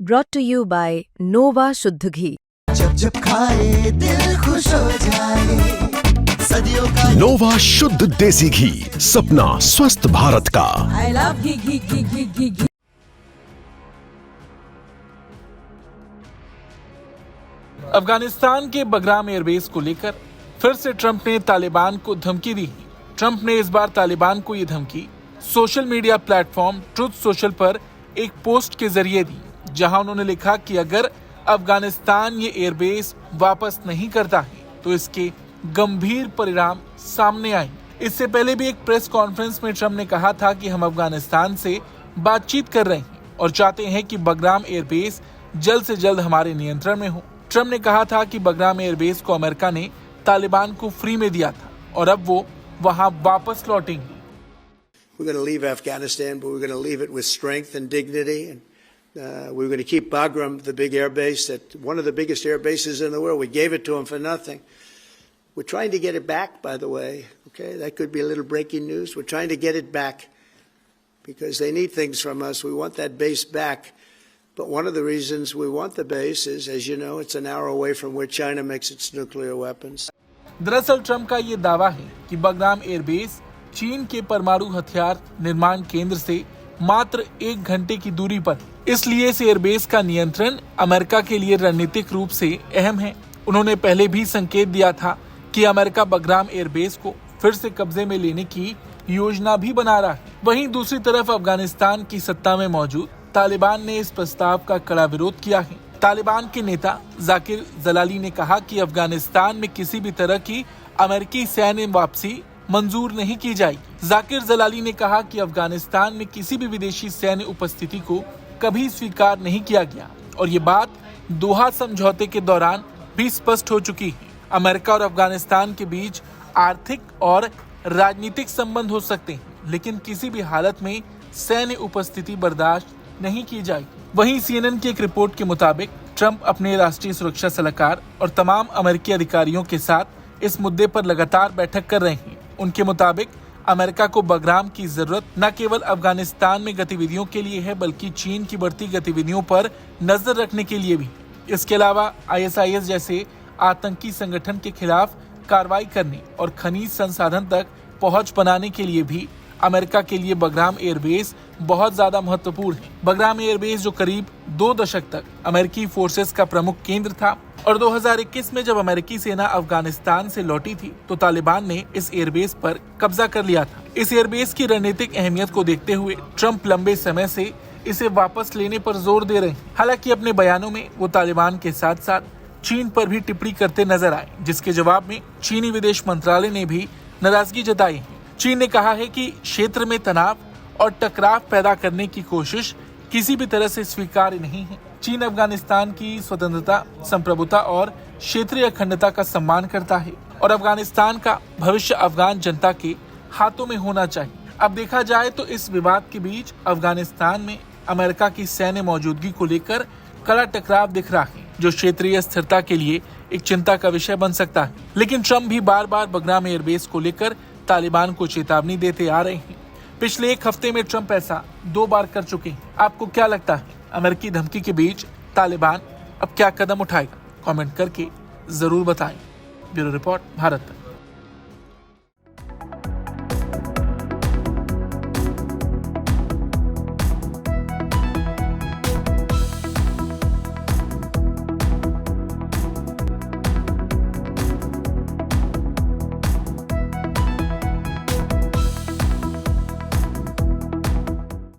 Brought to you by Nova शुद्ध घी। जब जब खाए दिल खुश हो जाए, सदियों का नोवा शुद्ध देसी घी, सपना स्वस्थ भारत का। I love घी घी घी घी घी घी। अफगानिस्तान के बगराम एयरबेस को लेकर फिर से ट्रंप ने तालिबान को धमकी दी। ट्रंप ने इस बार तालिबान को ये धमकी social media platform truth social पर एक पोस्ट के जरिए दी, जहां उन्होंने लिखा कि अगर अफगानिस्तान ये एयरबेस वापस नहीं करता है तो इसके गंभीर परिणाम सामने आएंगे। इससे पहले भी एक प्रेस कॉन्फ्रेंस में ट्रंप ने कहा था कि हम अफगानिस्तान से बातचीत कर रहे हैं और चाहते हैं कि बगराम एयरबेस जल्द से जल्द हमारे नियंत्रण में हो। ट्रंप ने कहा था कि बगराम एयरबेस को अमेरिका ने तालिबान को फ्री में दिया था और अब वो वहां वापस लौटेंगे। We're going to leave Afghanistan, but we're going to leave it with strength and dignity. And we're going to keep Bagram, the big air base, that one of the biggest air bases in the world. We gave it to them for nothing. We're trying to get it back, by the way. Okay, that could be a little breaking news. We're trying to get it back because they need things from us. We want that base back. But one of the reasons we want the base is, as you know, it's an hour away from where China makes its nuclear weapons. दरअसल Trump का ये दावा है कि Bagram airbase चीन के परमाणु हथियार निर्माण केंद्र से मात्र 1 घंटे की दूरी पर, इसलिए इस एयरबेस का नियंत्रण अमेरिका के लिए रणनीतिक रूप से अहम है। उन्होंने पहले भी संकेत दिया था कि अमेरिका बगराम एयरबेस को फिर से कब्जे में लेने की योजना भी बना रहा है। वहीं दूसरी तरफ अफगानिस्तान की सत्ता में मौजूद तालिबान ने इस प्रस्ताव का कड़ा विरोध किया है। तालिबान के नेता जाकिर जलाली ने कहा कि अफगानिस्तान में किसी भी तरह की अमेरिकी सैन्य वापसी मंजूर नहीं की जाएगी। जाकिर जलाली ने कहा कि अफगानिस्तान में किसी भी विदेशी सैन्य उपस्थिति को कभी स्वीकार नहीं किया गया और ये बात दोहा समझौते के दौरान भी स्पष्ट हो चुकी है। अमेरिका और अफगानिस्तान के बीच आर्थिक और राजनीतिक संबंध हो सकते हैं, लेकिन किसी भी हालत में सैन्य उपस्थिति बर्दाश्त नहीं की जाएगी। वहीं CNN की एक रिपोर्ट के मुताबिक ट्रंप अपने राष्ट्रीय सुरक्षा सलाहकार और तमाम अमेरिकी अधिकारियों के साथ इस मुद्दे पर लगातार बैठक कर रहे हैं। उनके मुताबिक अमेरिका को बगराम की जरूरत न केवल अफगानिस्तान में गतिविधियों के लिए है, बल्कि चीन की बढ़ती गतिविधियों पर नजर रखने के लिए भी। इसके अलावा ISIS जैसे आतंकी संगठन के खिलाफ कार्रवाई करने और खनिज संसाधन तक पहुंच बनाने के लिए भी अमेरिका के लिए बगराम एयरबेस बहुत ज्यादा महत्वपूर्ण है। बगराम एयरबेस जो करीब 2 दशक तक अमेरिकी फोर्सेस का प्रमुख केंद्र था और 2021 में जब अमेरिकी सेना अफगानिस्तान से लौटी थी तो तालिबान ने इस एयरबेस पर कब्जा कर लिया था। इस एयरबेस की रणनीतिक अहमियत को देखते हुए ट्रंप लंबे समय से इसे वापस लेने पर जोर दे रहे हैं। हालांकि अपने बयानों में वो तालिबान के साथ साथ चीन पर भी टिप्पणी करते नजर आए, जिसके जवाब में चीनी विदेश मंत्रालय ने भी नाराजगी जताई है। चीन ने कहा है कि क्षेत्र में तनाव और टकराव पैदा करने की कोशिश किसी भी तरह से स्वीकार्य नहीं है। चीन अफगानिस्तान की स्वतंत्रता, संप्रभुता और क्षेत्रीय अखंडता का सम्मान करता है और अफगानिस्तान का भविष्य अफगान जनता के हाथों में होना चाहिए। अब देखा जाए तो इस विवाद के बीच अफगानिस्तान में अमेरिका की सैन्य मौजूदगी को लेकर कड़ा टकराव दिख रहा है, जो क्षेत्रीय स्थिरता के लिए एक चिंता का विषय बन सकता है। लेकिन ट्रंप भी बार बार बगराम एयरबेस को लेकर तालिबान को चेतावनी देते आ रहे हैं। पिछले 1 हफ्ते में ट्रंप ऐसा 2 बार कर चुके हैं। आपको क्या लगता है, अमेरिकी धमकी के बीच तालिबान अब क्या कदम उठाएगा? कमेंट करके जरूर बताएं। Bureau report, Bharat.